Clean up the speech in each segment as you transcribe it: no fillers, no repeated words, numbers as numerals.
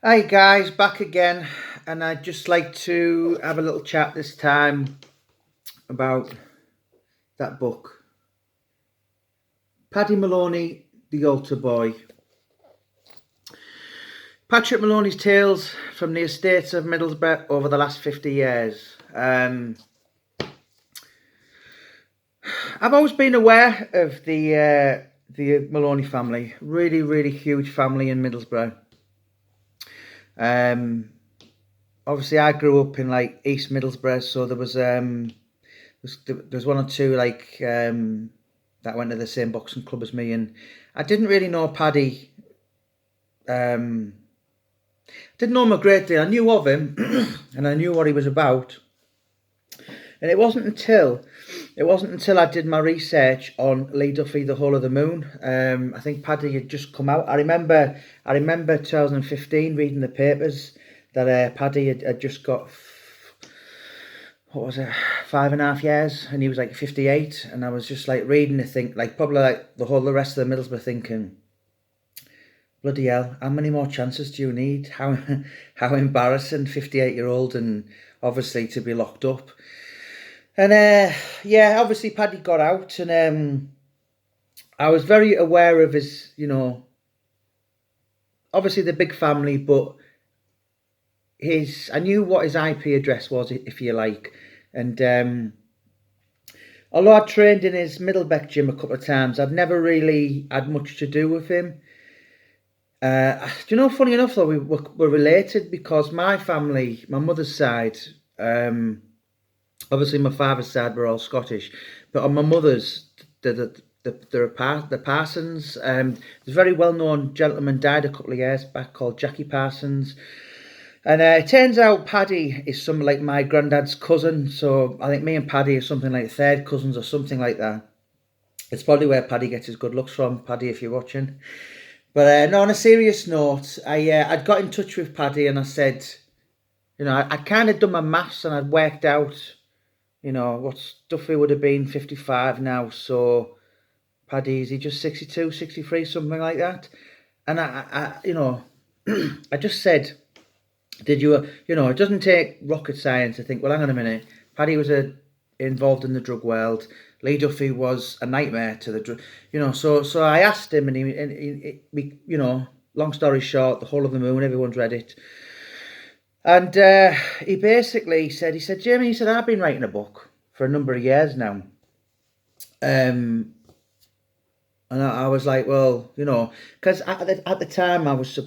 Hi guys, back again, and I'd just like to have a little chat this time about that book. Paddy Moloney, The Altar Boy. Patrick Maloney's tales from the estates of Middlesbrough over the last 50 years. I've always been aware of the Moloney family, really huge family in Middlesbrough. Obviously, I grew up in like East Middlesbrough, so there's one or two that went to the same boxing club as me, and I didn't really know Paddy. Didn't know him a great deal. I knew of him, and I knew what he was about. And it wasn't until I did my research on Lee Duffy, The Whole of the Moon. I think Paddy had just come out. I remember 2015 reading the papers that Paddy had just got, what was it, 5.5 years, and he was like 58. And I was just like reading the thing, like probably like the rest of the Middlesbrough, thinking, bloody hell, how many more chances do you need? How embarrassing, 58-year-old, and obviously to be locked up. And yeah, obviously Paddy got out, and I was very aware of his, obviously the big family, but I knew what his IP address was, if you like. And although I trained in his Middlebeck gym a couple of times, I'd never really had much to do with him. Do you know, funny enough though, we're related, because my family, my mother's side, obviously my father's side, we're all Scottish, but on my mother's, the Parsons. There's a very well-known gentleman died a couple of years back called Jackie Parsons. And it turns out Paddy is something like my granddad's cousin. So I think me and Paddy are something like third cousins or something like that. It's probably where Paddy gets his good looks from, Paddy, if you're watching. But no, on a serious note, I'd got in touch with Paddy, and I said, I'd kind of done my maths, and I'd worked out, what Duffy would have been 55 now. So Paddy, is he just 62, 63, something like that? And I just said, did you, it doesn't take rocket science to think, well, hang on a minute. Paddy was involved in the drug world. Lee Duffy was a nightmare to the drug, so I asked him, and we, long story short, The Whole of the Moon, everyone's read it. And he basically said, Jamie, he said, I've been writing a book for a number of years now. And I was like, well, because at the time I was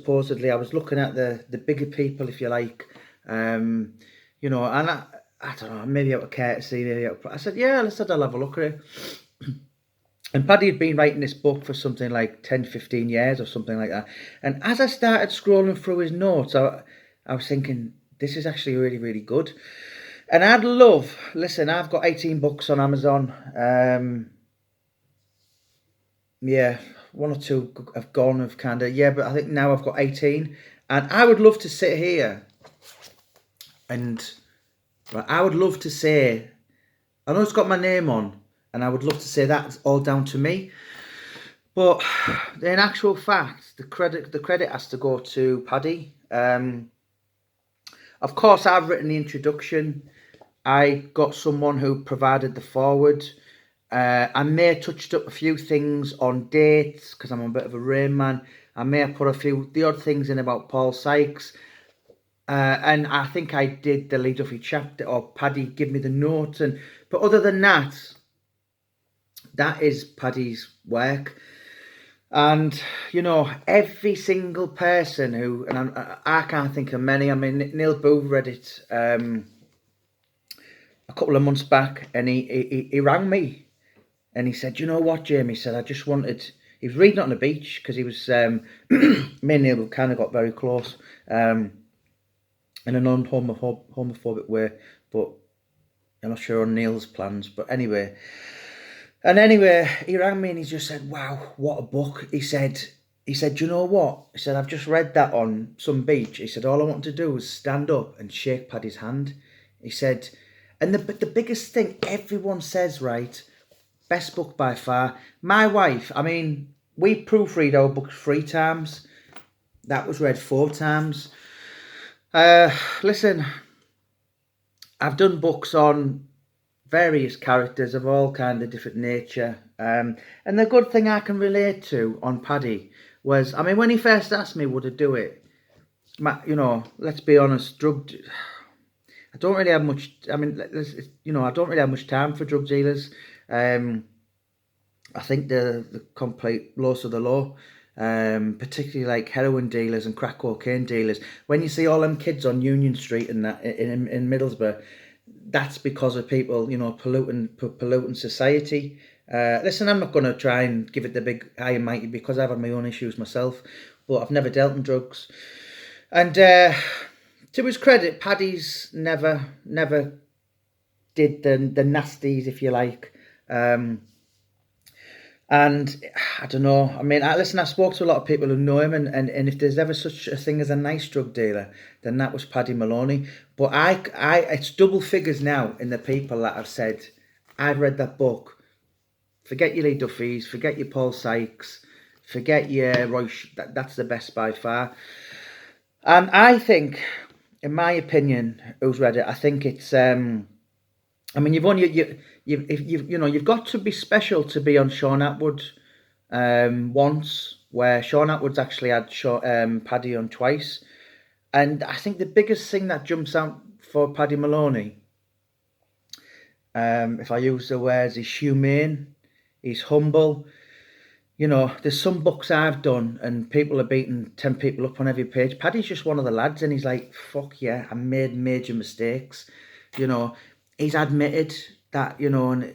looking at the bigger people, if you like, and I don't know, maybe out of courtesy, I said, yeah, I'll have a look at it. And Paddy had been writing this book for something like 10, 15 years or something like that. And as I started scrolling through his notes, I was thinking, this is actually really good. And listen, I've got 18 books on Amazon. Yeah, one or two have gone, but I think now I've got 18. And I would love to sit here and I would love to say, I know it's got my name on, and I would love to say that's all down to me. But in actual fact, the credit has to go to Paddy. Of course, I've written the introduction. I got someone who provided the foreword. I may have touched up a few things on dates, because I'm a bit of a Rain Man. I may have put the odd things in about Paul Sykes. And I think I did the Lee Duffy chapter, or Paddy give me the notes. But other than that, that is Paddy's work. And, every single person who, and I can't think of many. I mean, Neil Booth read it a couple of months back, and he rang me. And he said, you know what, Jamie? He said, he was reading it on the beach, because he was, me and Neil kind of got very close, in a non-homophobic way, but I'm not sure on Neil's plans. But anyway, he rang me, and he just said, wow, what a book. He said, you know what? He said, I've just read that on some beach. He said, all I want to do is stand up and shake Paddy's hand. He said, and the biggest thing everyone says, right, best book by far. My wife, I mean, we proofread our books 3 times. That was read 4 times. Listen, I've done books on various characters of all kind of different nature. And the good thing I can relate to on Paddy was, I mean, when he first asked me would I do it, let's be honest, I don't really have much. I mean, I don't really have much time for drug dealers. I think the complete loss of the law, particularly like heroin dealers and crack cocaine dealers. When you see all them kids on Union Street and that in Middlesbrough, that's because of people, polluting society. Listen, I'm not going to try and give it the big high and mighty because I've had my own issues myself, but I've never dealt in drugs. And to his credit, Paddy's never did the nasties, if you like. And I don't know. I mean, I spoke to a lot of people who know him, and if there's ever such a thing as a nice drug dealer, then that was Paddy Moloney. But it's double figures now in the people that have said, I've read that book. Forget your Lee Duffys, forget your Paul Sykes, forget your Roy. That's the best by far. And I think, in my opinion, who's read it, I think it's. I mean, you've got to be special to be on Sean Atwood once, where Sean Atwood's actually had Paddy on twice. And I think the biggest thing that jumps out for Paddy Moloney, if I use the words, he's humane, he's humble. There's some books I've done and people are beating 10 people up on every page. Paddy's just one of the lads and he's like, fuck yeah, I made major mistakes. He's admitted that, and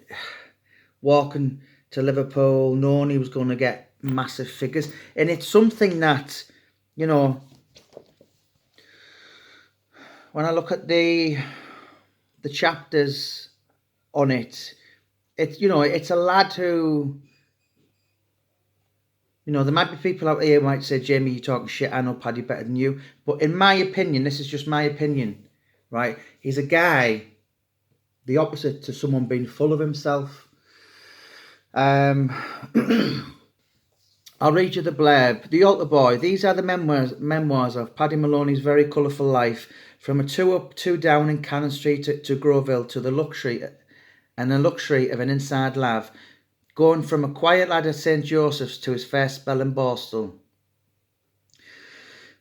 walking to Liverpool, knowing he was going to get massive figures. And it's something that, when I look at the chapters on it, it's a lad who, there might be people out here who might say, Jamie, you're talking shit, I know Paddy better than you. But in my opinion, this is just my opinion, right? He's a guy the opposite to someone being full of himself. I'll read you the blurb. The Altar Boy. These are the memoirs of Paddy Moloney's very colourful life, from a 2 up, 2 down in Cannon Street to Grovehill, to the luxury of an inside lav, going from a quiet lad at St. Joseph's to his first spell in Borstal.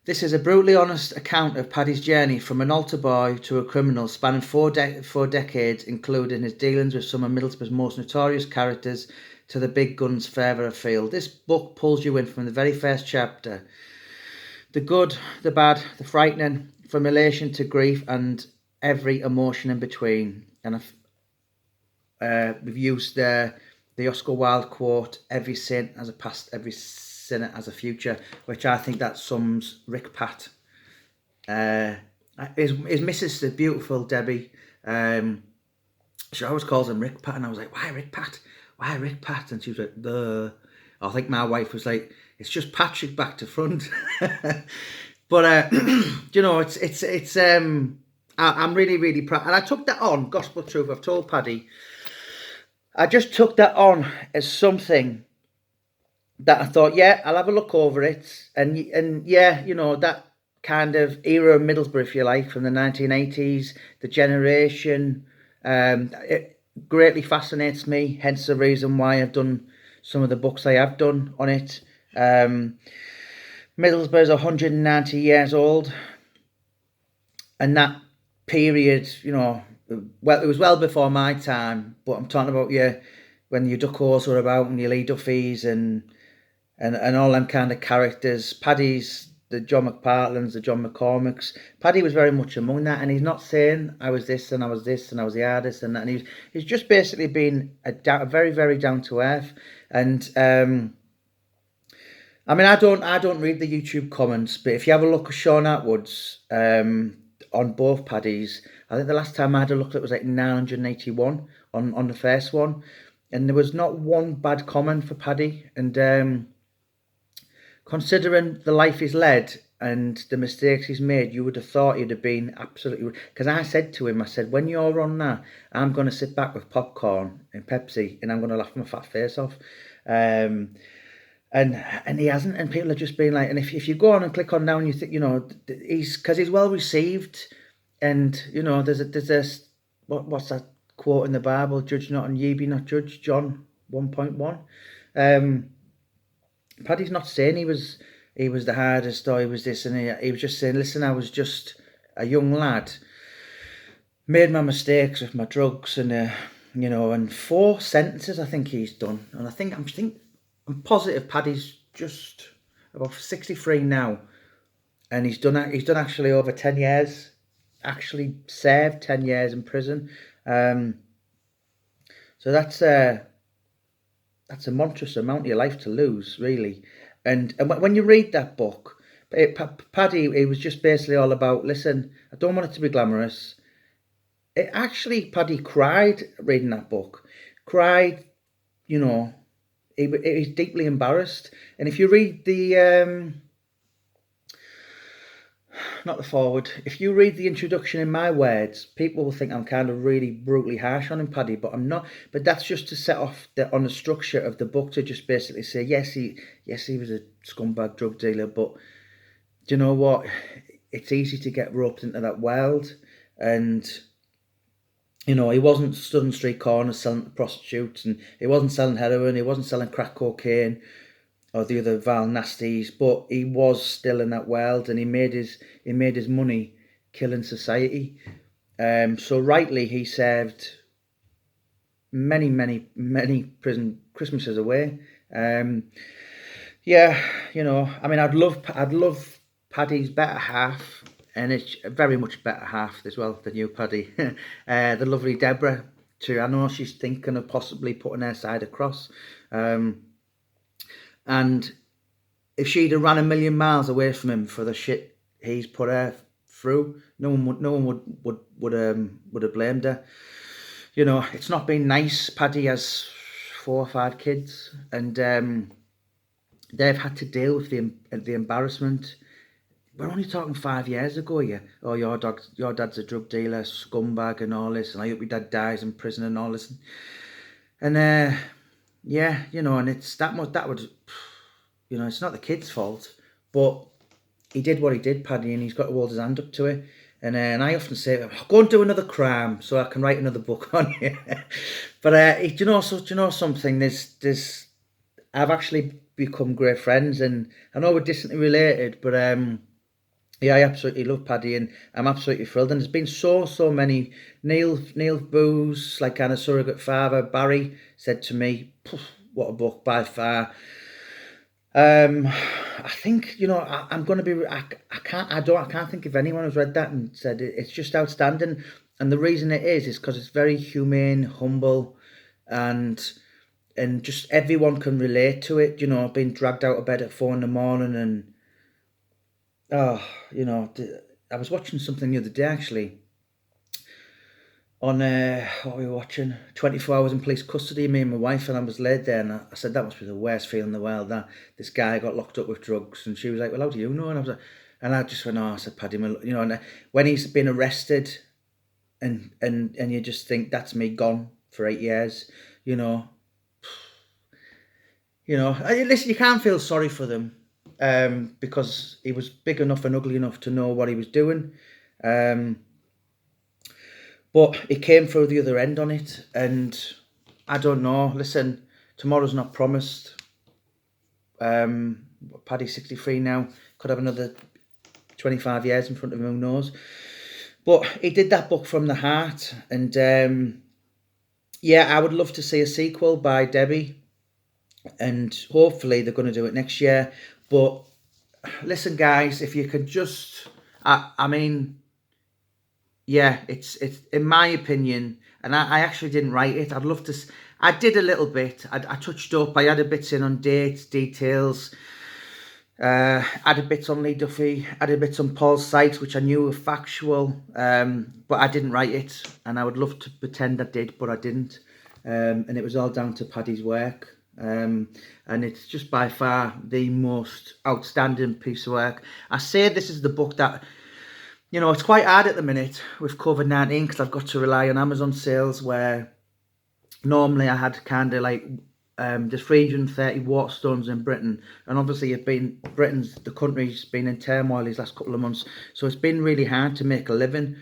This is a brutally honest account of Paddy's journey from an altar boy to a criminal, spanning four decades, including his dealings with some of Middlesbrough's most notorious characters to the big guns further afield. This book pulls you in from the very first chapter. The good, the bad, the frightening, from elation to grief and every emotion in between. And we've used the Oscar Wilde quote, every sin has a past, every sinner has a future, which I think that sums Rick Pat. His missus, the beautiful Debbie, she always calls him Rick Pat, and I was like, why Rick Pat? Why Rick Pat? And she was like, duh. I think my wife was like, it's just Patrick back to front. But I'm really, really proud, and I took that on. Gospel truth, I've told Paddy, I just took that on as something that I thought, yeah, I'll have a look over it, and yeah, that kind of era of Middlesbrough, if you like, from the 1980s, the generation, it greatly fascinates me. Hence the reason why I've done some of the books I have done on it. Middlesbrough is 190 years old, and that period, well, it was well before my time, but I'm talking about when your Duckos were about and your Lee Duffys and all them kind of characters. Paddy's the John McPartlands, the John McCormicks. Paddy was very much among that, and he's not saying I was this and I was this and I was the artist and that. And he's just basically been a very, very down to earth. And I mean, I don't read the YouTube comments, but if you have a look at Sean Atwood's on both Paddies, I think the last time I had a look at it was like 981 on the first one, and there was not one bad comment for Paddy. And considering the life he's led and the mistakes he's made, you would have thought he'd have been absolutely... Because I said to him, I said, when you're on that, I'm going to sit back with popcorn and Pepsi and I'm going to laugh my fat face off. and he hasn't, and people are just being like, and if you go on and click on now and you think, he's well received, and there's this, what's that quote in the Bible? Judge not, and ye be not judged. John 1.1. Paddy's not saying he was the hardest or he was this, and he was just saying, listen, I was just a young lad, made my mistakes with my drugs, and and 4 sentences I think he's done, and I'm positive Paddy's just about 63 now, and he's done actually over 10 years, actually served 10 years in prison. So that's a monstrous amount of your life to lose, really. And when you read that book, Paddy, it was just basically all about, listen, I don't want it to be glamorous. Paddy cried reading that book. Cried, he was deeply embarrassed. And if you read the, not the forward, if you read the introduction in my words, people will think I'm kind of really brutally harsh on him, Paddy, but I'm not. But that's just to set off on the structure of the book, to just basically say, yes, he was a scumbag drug dealer, but do you know what? It's easy to get roped into that world, and he wasn't stood on street corners selling to prostitutes, and he wasn't selling heroin, he wasn't selling crack cocaine or the other vile nasties, but he was still in that world, and he made his money killing society. So rightly, he served many, many, many prison Christmases away. I'd love Paddy's better half, and it's very much better half as well than you, Paddy. The lovely Deborah, too. I know she's thinking of possibly putting her side across. And if she'd have ran a million miles away from him for the shit he's put her through, no one would have blamed her. It's not been nice. Paddy has 4 or 5 kids, and they've had to deal with the embarrassment. We're only talking 5 years ago, yeah. Oh, your dad's a drug dealer, scumbag, and all this, and I hope your dad dies in prison and all this. And and it's that would, it's not the kid's fault, but he did what he did, Paddy, and he's got to hold his hand up to it. And I often say, go and do another crime so I can write another book on you. But do you know something? I've actually become great friends, and I know we're distantly related, but I absolutely love Paddy, and I'm absolutely thrilled. And there's been so many. Neil Booze, like kind of surrogate father. Barry said to me, what a book by far. I think, I'm going to be, I can't think of anyone who's read that and said it's just outstanding. And the reason it is because it's very humane, humble, and just everyone can relate to it, being dragged out of bed at 4 a.m. and, I was watching something the other day, actually, on, what were we watching? 24 Hours in Police Custody, me and my wife, and I was laid there, and I said, that must be the worst feeling in the world, that this guy got locked up with drugs. And she was like, well, how do you know? And I was like, and I just went, I said, Paddy Moloney, and when he's been arrested, and you just think, that's me gone for 8 years, listen, you can't feel sorry for them, because he was big enough and ugly enough to know what he was doing. But he came through the other end on it, and I don't know. Listen, tomorrow's not promised. Paddy's 63 now, could have another 25 years in front of him, who knows. But he did that book from the heart, and I would love to see a sequel by Debbie, and hopefully they're going to do it next year. But listen, guys, if you could just, it's in my opinion, and I actually didn't write it. I'd love to. I did a little bit. I touched up. I added bits in on dates, details. Added bits on Lee Duffy. Added bits on Paul's site, which I knew were factual. But I didn't write it, and I would love to pretend I did, but I didn't. And it was all down to Paddy's work. And it's just by far the most outstanding piece of work. I say this is the book that, it's quite hard at the minute with COVID-19 because I've got to rely on Amazon sales, where normally I had kind of like there's 330 waterstones in Britain, and obviously the country's been in turmoil these last couple of months, so it's been really hard to make a living,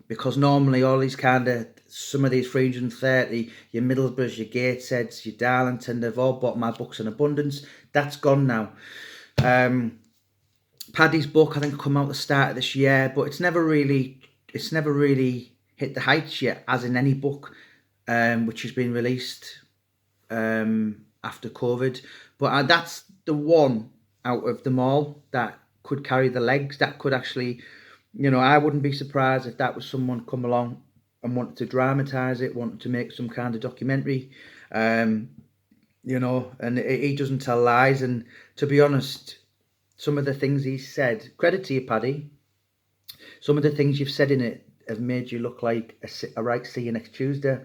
because normally all these some of these 330, your Middlesbroughs, your Gatesheads, your Darlington, they've all bought my books in abundance. That's gone now. Paddy's book, I think, will come out at the start of this year, but it's never really hit the heights yet, as in any book, which has been released after COVID. But that's the one out of them all that could carry the legs, that could actually, I wouldn't be surprised if that was someone come along and wanted to dramatise it, wanted to make some kind of documentary, and he doesn't tell lies. And to be honest, some of the things he said, credit to you, Paddy, some of the things you've said in it have made you look like a right see you next Tuesday.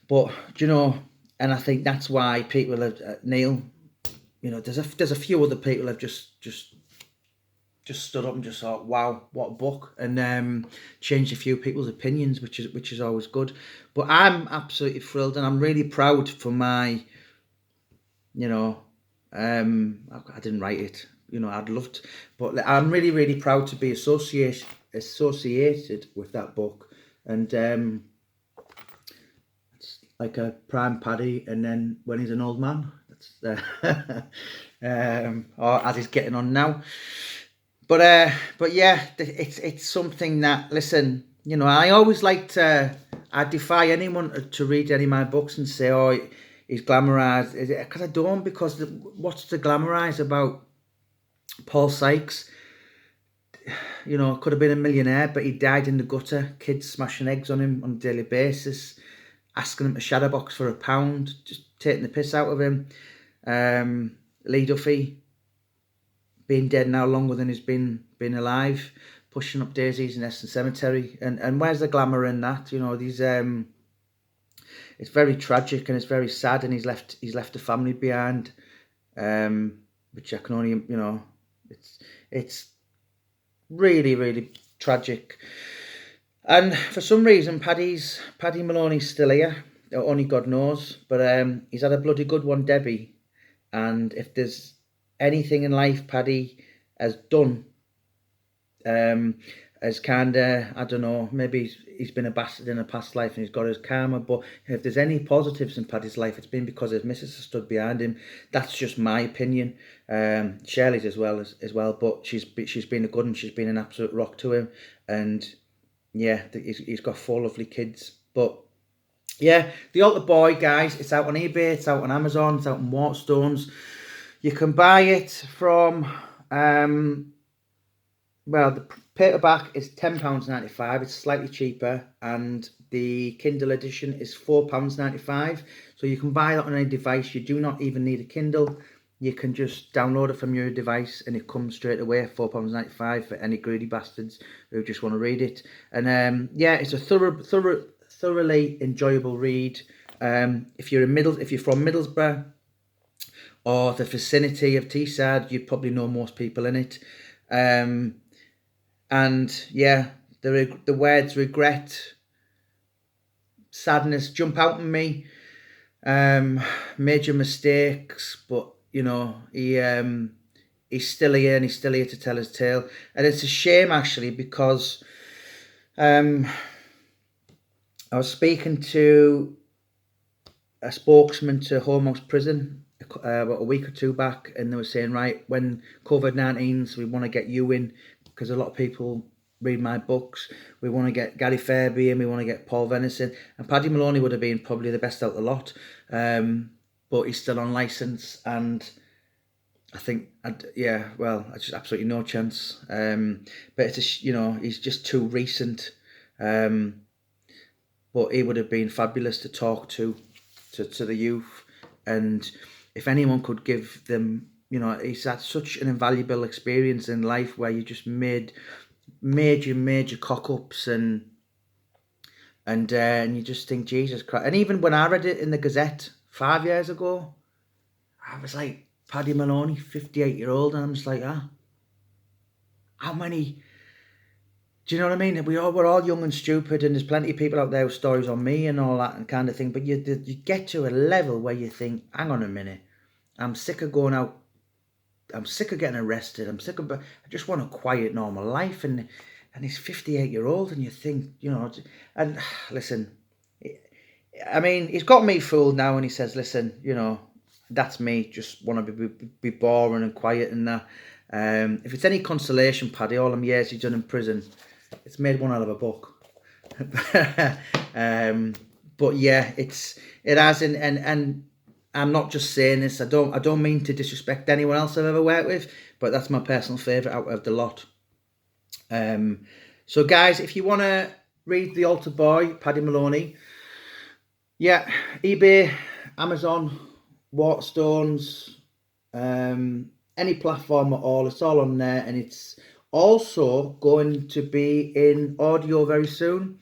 But, and I think that's why people have, Neil, there's a few other people have just stood up and just thought, wow, what a book, and changed a few people's opinions, which is always good. But I'm absolutely thrilled, and I'm really proud for my, I didn't write it, I'd loved, but I'm really, really proud to be associated with that book, and it's like a prime Paddy, and then when he's an old man, that's or as he's getting on now. But yeah, it's something that, listen, I always I defy anyone to read any of my books and say, oh, he's glamorised, because I don't, because what's to glamorise about Paul Sykes? Could have been a millionaire, but he died in the gutter, kids smashing eggs on him on a daily basis, asking him to shadow box for £1, just taking the piss out of him. Lee Duffy, being dead now longer than he's been alive, pushing up daisies in Eston Cemetery, and where's the glamour in that? These it's very tragic and it's very sad, and he's left a family behind, which I can only, it's really, really tragic. And for some reason, Paddy Moloney's still here. Only God knows, but he's had a bloody good one, Debbie. And if there's anything in life Paddy has done, as kinda, I don't know, maybe he's been a bastard in a past life and he's got his karma, but if there's any positives in Paddy's life, it's been because his missus has stood behind him. That's just my opinion. Shirley's as well, but she's been a good one. She's been an absolute rock to him, and yeah, he's got 4 lovely kids. But yeah, The Altar Boy, guys, it's out on eBay, it's out on Amazon, it's out on Waterstones. You can buy it from, the paperback is £10.95. It's slightly cheaper, and the Kindle edition is £4.95. So you can buy that on any device. You do not even need a Kindle. You can just download it from your device, and it comes straight away. £4.95 for any greedy bastards who just want to read it. And it's a thoroughly enjoyable read. If you're from Middlesbrough or the vicinity of Teesside, you probably know most people in it. And yeah, the words regret, sadness jump out at me. Major mistakes, but he's still here, and he's still here to tell his tale. And it's a shame, actually, because I was speaking to a spokesman to Home House Prison about a week or two back, and they were saying, right, when COVID-19's, we want to get you in, because a lot of people read my books. We want to get Gary Fairby, and we want to get Paul Venison, and Paddy Moloney would have been probably the best out of the lot, but he's still on licence, and I think, just absolutely no chance. But it's he's just too recent, but he would have been fabulous to talk to the youth, and if anyone could give them, he's had such an invaluable experience in life where you just made major cock-ups, and you just think, Jesus Christ. And even when I read it in the Gazette 5 years ago, I was like, Paddy Moloney, 58-year-old, and I'm just like, how many Do you know what I mean? We're all young and stupid, and there's plenty of people out there with stories on me and all that and kind of thing. But you get to a level where you think, hang on a minute, I'm sick of going out. I'm sick of getting arrested. I'm sick of. I just want a quiet, normal life. And he's 58-year-old, and you think, you know. And listen, I mean, he's got me fooled now, and he says, listen, you know, that's me. Just want to be boring and quiet and that. If it's any consolation, Paddy, all them years he's done in prison, it's made one out of a book. But yeah, it has, and I'm not just saying this. I don't mean to disrespect anyone else I've ever worked with, but that's my personal favourite out of the lot. So guys, if you want to read The Altar Boy, Paddy Moloney, yeah, eBay, Amazon, Waterstones, any platform at all, it's all on there, and it's also going to be in audio very soon.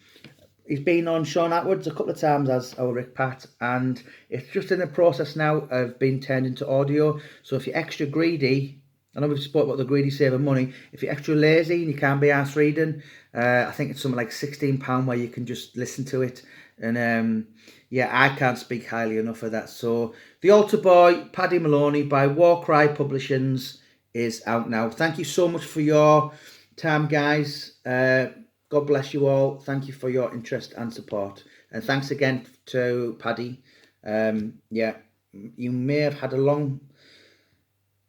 He's been on Sean Atwood's a couple of times as our Rick Pat, and it's just in the process now of being turned into audio. So if you're extra greedy, I know we've spoken about the greedy saving money. If you're extra lazy and you can't be arsed reading, I think it's something like £16 where you can just listen to it. And yeah, I can't speak highly enough of that. So The Altar Boy, Paddy Moloney by Warcry Publishings is out now. Thank you so much for your time, guys. God bless you all. Thank you for your interest and support. And thanks again to Paddy. Yeah, you may have had a long,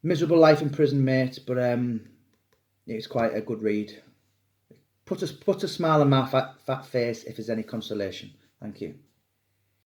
miserable life in prison, mate, but it's quite a good read. Put a smile on my fat face if there's any consolation. Thank you.